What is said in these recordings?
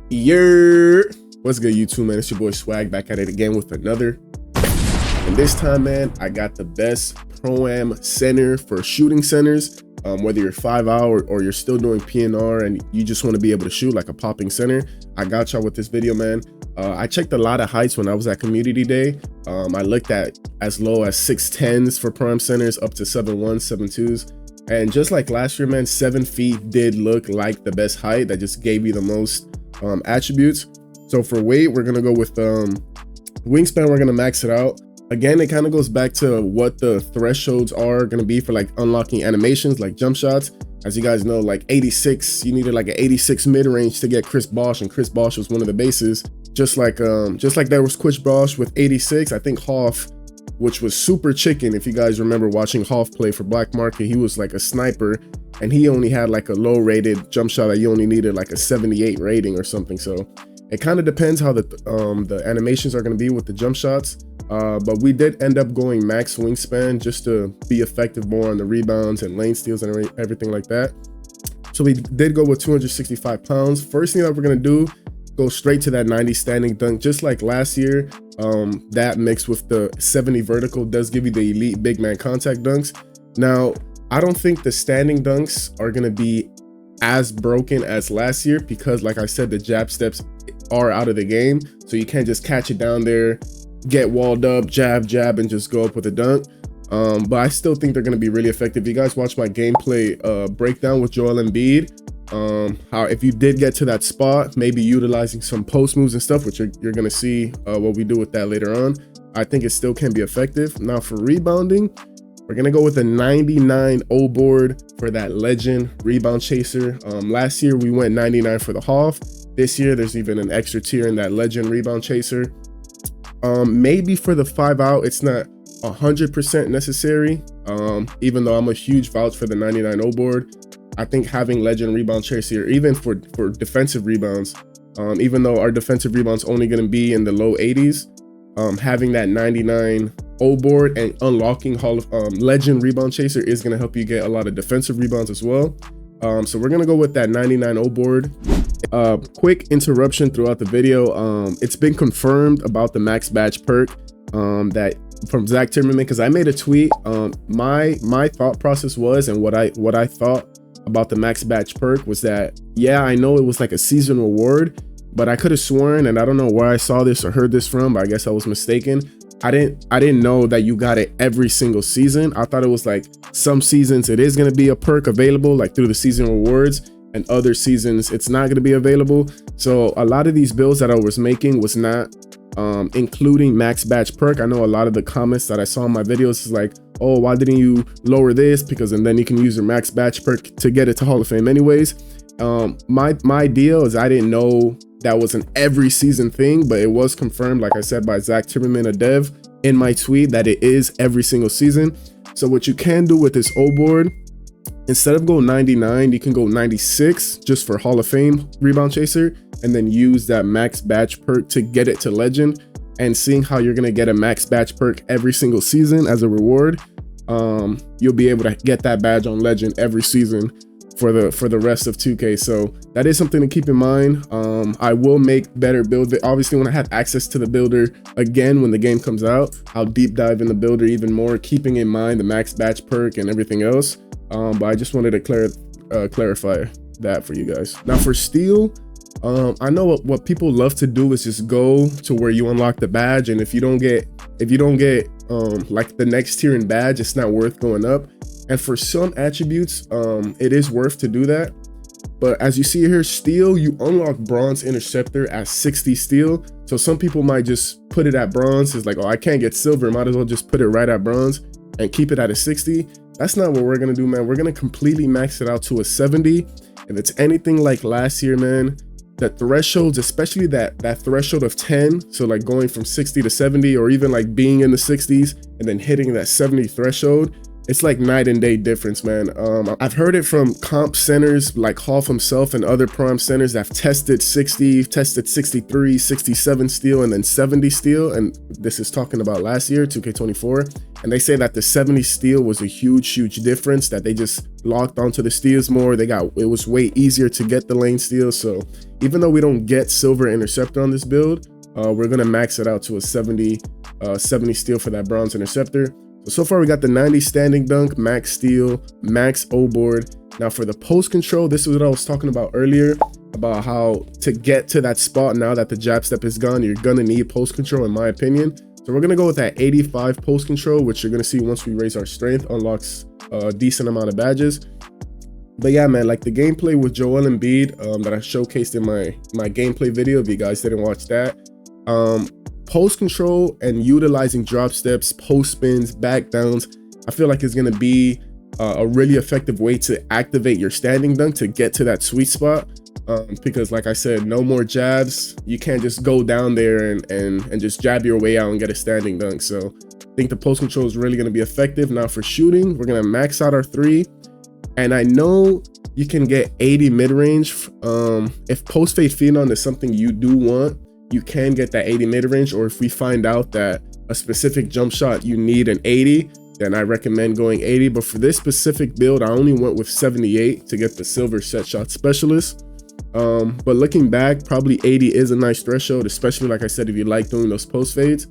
Yeah, what's good, YouTube, man? It's your boy Swag back at it again with another. And this time, man, I got the best pro-am center for shooting centers. Whether you're 5-out or you're still doing PNR and you just want to be able to shoot like a popping center, I got y'all with this video, man. I checked a lot of heights when I was at community day. I looked at as low as 6'10s for prime centers up to 7'1s, 7'2s. And just like last year, man, 7 feet did look like the best height that just gave you the most attributes. So for weight, we're gonna go with wingspan. We're gonna max it out. Again, it kind of goes back to what the thresholds are gonna be for like unlocking animations like jump shots. As you guys know, like 86, you needed like an 86 mid-range to get Chris Bosh, and Chris Bosh was one of the bases. Just like there was Chris Bosh with 86. I think Hoff, which was super chicken. If you guys remember watching Hoff play for Black Market, he was like a sniper, and he only had like a low rated jump shot that you only needed like a 78 rating or something. So it kind of depends how the animations are going to be with the jump shots. But we did end up going max wingspan just to be effective more on the rebounds and lane steals and everything like that. So we did go with 265 pounds. First thing that we're going to do, go straight to that 90 standing dunk, just like last year. That mixed with the 70 vertical does give you the elite big man contact dunks. Now, I don't think the standing dunks are going to be as broken as last year because, like I said, the jab steps are out of the game. So you can't just catch it down there, get walled up, jab, and just go up with a dunk. But I still think they're going to be really effective. You guys watch my gameplay breakdown with Joel Embiid. How if you did get to that spot, maybe utilizing some post moves and stuff, which you're going to see what we do with that later on. I think it still can be effective. Now for rebounding, we're going to go with a 99 O board for that legend rebound chaser. Last year we went 99 for the Hoff. This year there's even an extra tier in that legend rebound chaser. Maybe for the 5-out, it's not 100% necessary. Even though I'm a huge vouch for the 99 O board, I think having legend rebound chaser, even for defensive rebounds, even though our defensive rebounds only going to be in the low 80s, having that 99 O board and unlocking legend rebound chaser is going to help you get a lot of defensive rebounds as well. So we're going to go with that 99 O board. Quick interruption throughout the video. It's been confirmed about the max badge perk that from Zach Timmerman, because I made a tweet. My thought process was, and what I thought about the max badge perk was that, yeah, I know it was like a season reward, but I could have sworn, and I don't know where I saw this or heard this from, but I guess I was mistaken. I didn't know that you got it every single season. I thought it was like some seasons it is going to be a perk available like through the season rewards, and other seasons it's not going to be available. So a lot of these builds that I was making was not including max badge perk. I know a lot of the comments that I saw in my videos is like, oh, why didn't you lower this? Because and then you can use your max badge perk to get it to Hall of Fame anyways. My deal is I didn't know that was an every season thing, but it was confirmed, like I said, by Zach Timmerman, a dev, in my tweet that it is every single season. So what you can do with this O board, instead of going 99, you can go 96 just for Hall of Fame rebound chaser, and then use that max badge perk to get it to legend. And seeing how you're gonna get a max badge perk every single season as a reward, you'll be able to get that badge on legend every season for the rest of 2K. So that is something to keep in mind. I will make better build. Obviously, when I have access to the builder again when the game comes out, I'll deep dive in the builder even more, keeping in mind the max badge perk and everything else. But I just wanted to clarify that for you guys. Now for steal, I know what people love to do is just go to where you unlock the badge, and if you don't get like the next tier in badge, it's not worth going up. And for some attributes, it is worth to do that. But as you see here, steel, you unlock bronze interceptor at 60 steel. So some people might just put it at bronze. It's like, oh, I can't get silver, might as well just put it right at bronze and keep it at a 60. That's not what we're gonna do, man. We're gonna completely max it out to a 70. If it's anything like last year, man, the thresholds, especially that threshold of 10, so like going from 60 to 70, or even like being in the 60s and then hitting that 70 threshold, it's like night and day difference, man. I've heard it from comp centers like Hoff himself and other prime centers that have tested 60, tested 63, 67 steal, and then 70 steal. And this is talking about last year, 2K24. And they say that the 70 steal was a huge difference, that they just locked onto the steals more. It was way easier to get the lane steal. So even though we don't get silver interceptor on this build, we're gonna max it out to a 70 steal for that bronze interceptor. So far we got the 90 standing dunk, max steal, max O-board. Now for the post control, this is what I was talking about earlier, about how to get to that spot now that the jab step is gone, you're gonna need post control in my opinion. So we're gonna go with that 85 post control, which you're gonna see once we raise our strength, unlocks a decent amount of badges. But yeah, man, like the gameplay with Joel Embiid that I showcased in my gameplay video, if you guys didn't watch that, post control and utilizing drop steps, post spins, back downs, I feel like it's going to be a really effective way to activate your standing dunk to get to that sweet spot. Because like I said, no more jabs. You can't just go down there and just jab your way out and get a standing dunk. So I think the post control is really going to be effective. Now for shooting, we're going to max out our 3. And I know you can get 80 mid-range. If post fade phenom is something you do want, you can get that 80 mid-range, or if we find out that a specific jump shot you need an 80, then I recommend going 80. But for this specific build, I only went with 78 to get the silver set shot specialist. But looking back, probably 80 is a nice threshold, especially like I said, if you like doing those post fades.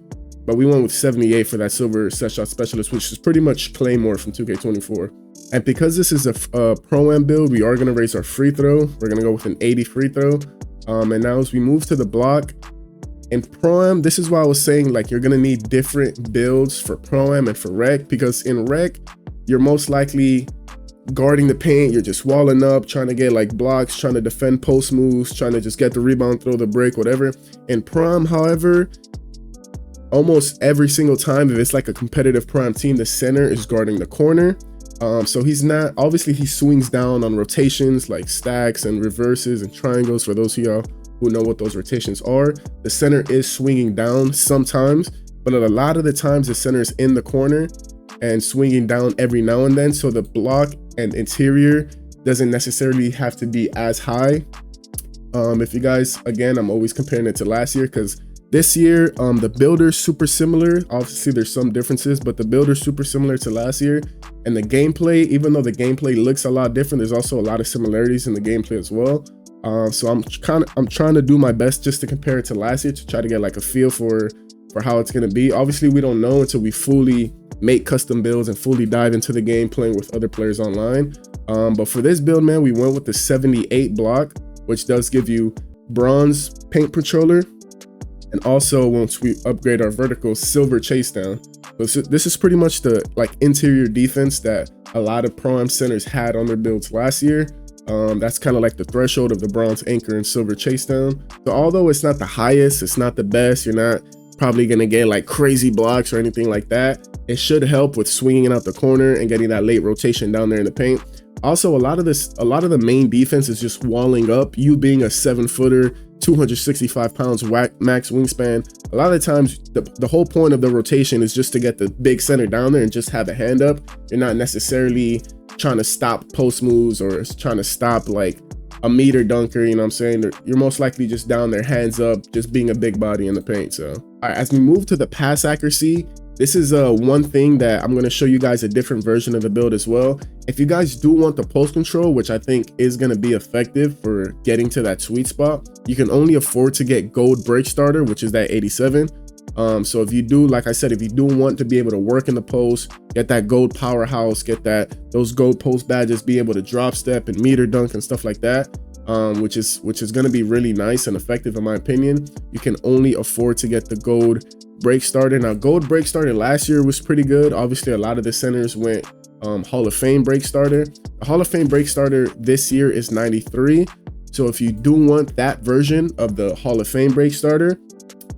But we went with 78 for that silver set shot specialist, which is pretty much Claymore from 2K24. And because this is a pro-am build, we are going to raise our free throw. We're going to go with an 80 free throw. And now as we move to the block, in Pro-Am, this is why I was saying like you're gonna need different builds for Pro-Am and for Rec, because in Rec, you're most likely guarding the paint, you're just walling up, trying to get like blocks, trying to defend post moves, trying to just get the rebound, throw the break, whatever. In Pro-Am, however, almost every single time, if it's like a competitive Pro-Am team, the center is guarding the corner. So he's not, obviously he swings down on rotations like stacks and reverses and triangles. For those of y'all who know what those rotations are, the center is swinging down sometimes, but a lot of the times the center is in the corner and swinging down every now and then. So the block and interior doesn't necessarily have to be as high. If you guys, again, I'm always comparing it to last year, because this year, the builder's super similar. Obviously, there's some differences, but the builder's super similar to last year. And the gameplay, even though the gameplay looks a lot different, there's also a lot of similarities in the gameplay as well. So I'm trying to do my best just to compare it to last year, to try to get like a feel for how it's going to be. Obviously, we don't know until we fully make custom builds and fully dive into the game playing with other players online. But for this build, man, we went with the 78 block, which does give you bronze paint controller. And also, once we upgrade our vertical, silver chase down. So this is pretty much the like interior defense that a lot of Pro-Am centers had on their builds last year. That's kind of like the threshold of the bronze anchor and silver chase down. So although it's not the highest, it's not the best, you're not probably gonna get like crazy blocks or anything like that, it should help with swinging out the corner and getting that late rotation down there in the paint. Also, a lot of the main defense is just walling up. You being a 7-footer, 265 pounds max wingspan, a lot of the times the whole point of the rotation is just to get the big center down there and just have a hand up. You're not necessarily trying to stop post moves or trying to stop like a meter dunker, you know what I'm saying? You're most likely just down there, hands up, just being a big body in the paint. So all right, as we move to the pass accuracy, this is one thing that I'm going to show you guys a different version of the build as well. If you guys do want the post control, which I think is going to be effective for getting to that sweet spot, you can only afford to get gold break starter, which is that 87. So if you do, like I said, if you do want to be able to work in the post, get that gold powerhouse, get those gold post badges, be able to drop step and meter dunk and stuff like that, which is going to be really nice and effective in my opinion, you can only afford to get the gold break starter. Now, gold break starter last year was pretty good. Obviously, a lot of the centers went Hall of Fame break starter. The Hall of Fame break starter this year is 93. So if you do want that version of the Hall of Fame break starter,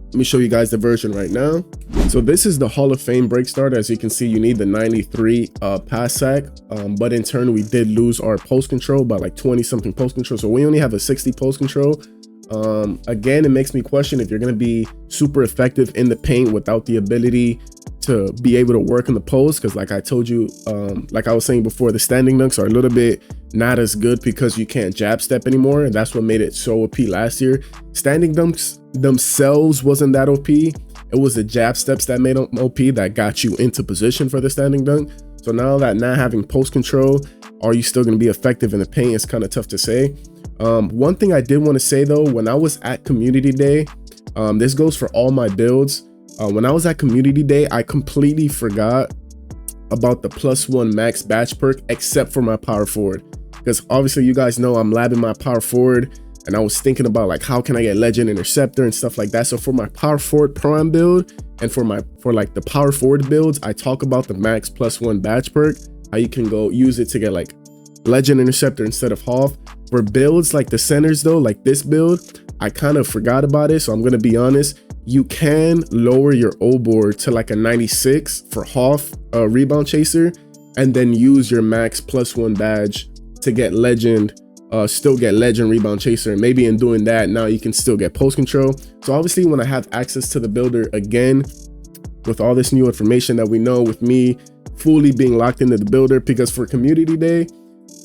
let me show you guys the version right now. So this is the Hall of Fame break starter. As you can see, you need the 93 pass sack, but in turn we did lose our post control by like 20 something post control. So we only have a 60 post control. Again, it makes me question if you're going to be super effective in the paint without the ability to be able to work in the post, because like I told you, like I was saying before, the standing dunks are a little bit not as good because you can't jab step anymore, and that's what made it so OP last year. Standing dunks themselves wasn't that OP. It was the jab steps that made them OP, that got you into position for the standing dunk. So now that not having post control, are you still going to be effective in the paint? It's kind of tough to say. One thing I did want to say though, when I was at community day, this goes for all my builds. When I was at community day, I completely forgot about the +1 max batch perk, except for my power forward, because obviously you guys know I'm labbing my power forward, and I was thinking about like how can I get legend interceptor and stuff like that. So for my power forward pro-am build and for like the power forward builds, I talk about the max +1 batch perk, how you can go use it to get like legend interceptor instead of Hoff. For builds like the centers though, like this build, I kind of forgot about it. So I'm gonna be honest, you can lower your O board to like a 96 for Hoff rebound chaser, and then use your max +1 badge to get legend, still get legend rebound chaser. And maybe in doing that, now you can still get post control. So obviously when I have access to the builder again, with all this new information that we know, with me fully being locked into the builder, because for community day,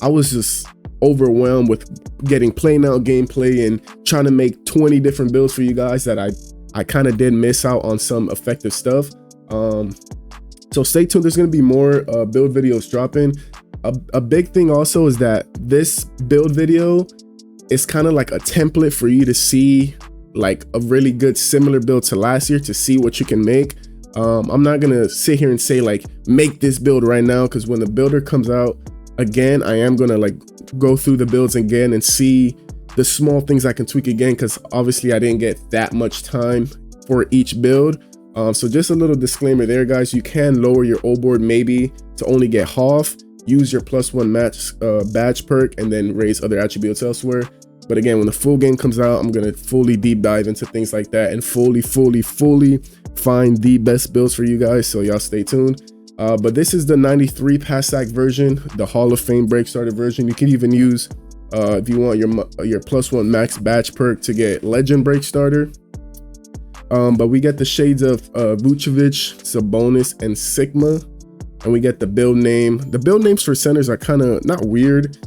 I was just overwhelmed with getting play now gameplay and trying to make 20 different builds for you guys that I kind of did miss out on some effective stuff. So stay tuned, there's going to be more build videos dropping. A big thing also is that this build video is kind of like a template for you to see like a really good similar build to last year, to see what you can make. I'm not gonna sit here and say like make this build right now, because when the builder comes out again, I am gonna like go through the builds again and see the small things I can tweak again, because obviously I didn't get that much time for each build. So just a little disclaimer there, guys. You can lower your O board maybe to only get Hoff, use your +1 match badge perk, and then raise other attributes elsewhere. But again, when the full game comes out, I'm gonna fully deep dive into things like that and fully find the best builds for you guys. So y'all stay tuned. But this is the 93 pass sack version, the Hall of Fame break starter version. You can even use if you want your +1 max batch perk to get legend break starter. But we get the shades of Vucevic, Sabonis, and Sigma, and we get the build name. The build names for centers are kind of not weird,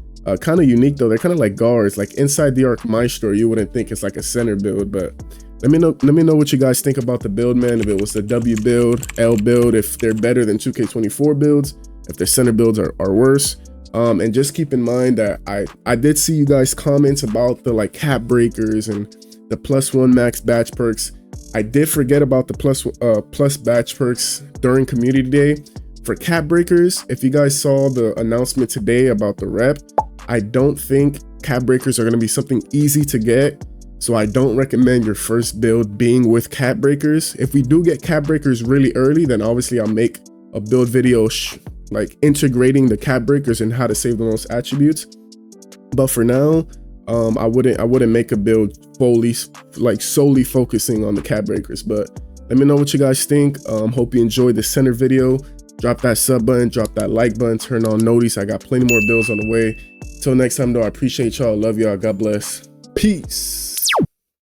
kind of unique though. They're kind of like guards. Like inside the Arc Maestro, you wouldn't think it's like a center build, but let me know what you guys think about the build, man. If it was the W build, L build, if they're better than 2K24 builds, if their center builds are worse. And just keep in mind that I did see you guys comments about the like cap breakers and the +1 max batch perks. I did forget about the plus batch perks during community day. For cap breakers, if you guys saw the announcement today about the rep, I don't think cap breakers are going to be something easy to get. So I don't recommend your first build being with cap breakers. If we do get cap breakers really early, then obviously I'll make a build video like integrating the cap breakers and how to save the most attributes. But for now, I wouldn't make a build solely focusing on the cap breakers. But let me know what you guys think. Hope you enjoyed the center video. Drop that sub button, drop that like button, turn on notice. I got plenty more builds on the way. Till next time though, I appreciate y'all. Love y'all. God bless. Peace.